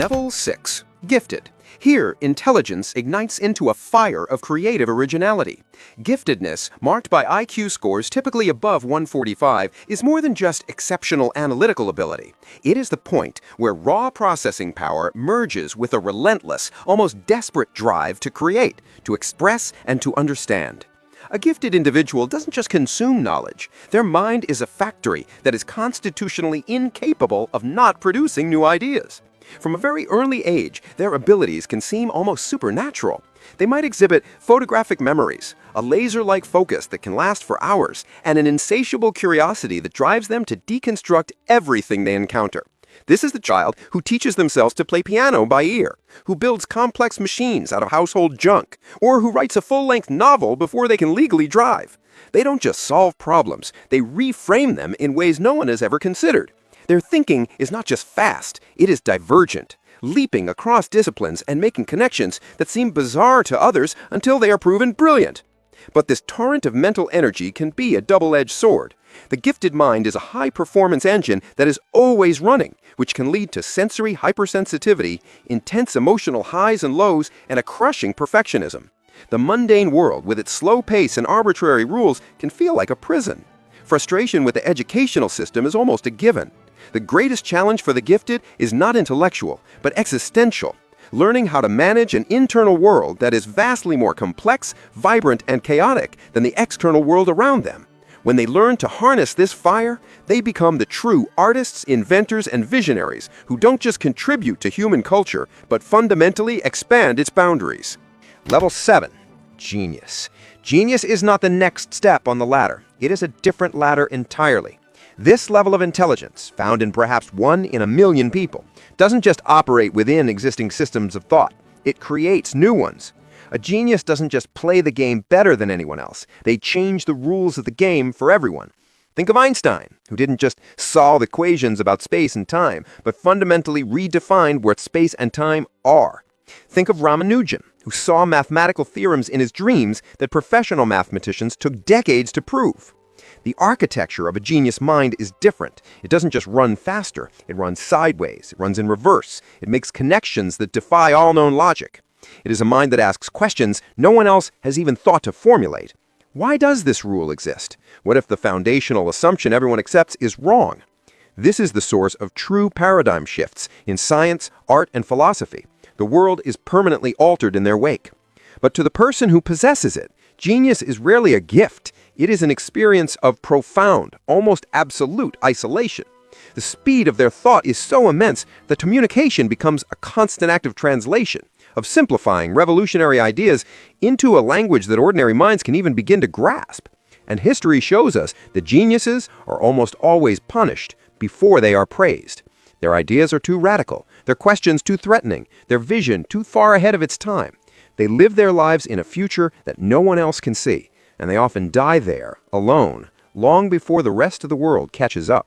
Level 6. Gifted. Here, intelligence ignites into a fire of creative originality. Giftedness, marked by IQ scores typically above 145, is more than just exceptional analytical ability. It is the point where raw processing power merges with a relentless, almost desperate drive to create, to express, and to understand. A gifted individual doesn't just consume knowledge. Their mind is a factory that is constitutionally incapable of not producing new ideas. From a very early age, their abilities can seem almost supernatural. They might exhibit photographic memories, a laser-like focus that can last for hours, and an insatiable curiosity that drives them to deconstruct everything they encounter. This is the child who teaches themselves to play piano by ear, who builds complex machines out of household junk, or who writes a full-length novel before they can legally drive. They don't just solve problems, they reframe them in ways no one has ever considered. Their thinking is not just fast, it is divergent, leaping across disciplines and making connections that seem bizarre to others until they are proven brilliant. But this torrent of mental energy can be a double-edged sword. The gifted mind is a high-performance engine that is always running, which can lead to sensory hypersensitivity, intense emotional highs and lows, and a crushing perfectionism. The mundane world, with its slow pace and arbitrary rules, can feel like a prison. Frustration with the educational system is almost a given. The greatest challenge for the gifted is not intellectual, but existential. Learning how to manage an internal world that is vastly more complex, vibrant, and chaotic than the external world around them. When they learn to harness this fire, they become the true artists, inventors, and visionaries who don't just contribute to human culture, but fundamentally expand its boundaries. Level 7. Genius. Genius is not the next step on the ladder. It is a different ladder entirely. This level of intelligence, found in perhaps 1 in a million people, doesn't just operate within existing systems of thought. It creates new ones. A genius doesn't just play the game better than anyone else. They change the rules of the game for everyone. Think of Einstein, who didn't just solve equations about space and time, but fundamentally redefined what space and time are. Think of Ramanujan, who saw mathematical theorems in his dreams that professional mathematicians took decades to prove. The architecture of a genius mind is different. It doesn't just run faster. It runs sideways. It runs in reverse. It makes connections that defy all known logic. It is a mind that asks questions no one else has even thought to formulate. Why does this rule exist? What if the foundational assumption everyone accepts is wrong? This is the source of true paradigm shifts in science, art, and philosophy. The world is permanently altered in their wake. But to the person who possesses it, genius is rarely a gift. It is an experience of profound, almost absolute isolation. The speed of their thought is so immense that communication becomes a constant act of translation, of simplifying revolutionary ideas into a language that ordinary minds can even begin to grasp. And history shows us that geniuses are almost always punished before they are praised. Their ideas are too radical, their questions too threatening, their vision too far ahead of its time. They live their lives in a future that no one else can see, and they often die there, alone, long before the rest of the world catches up.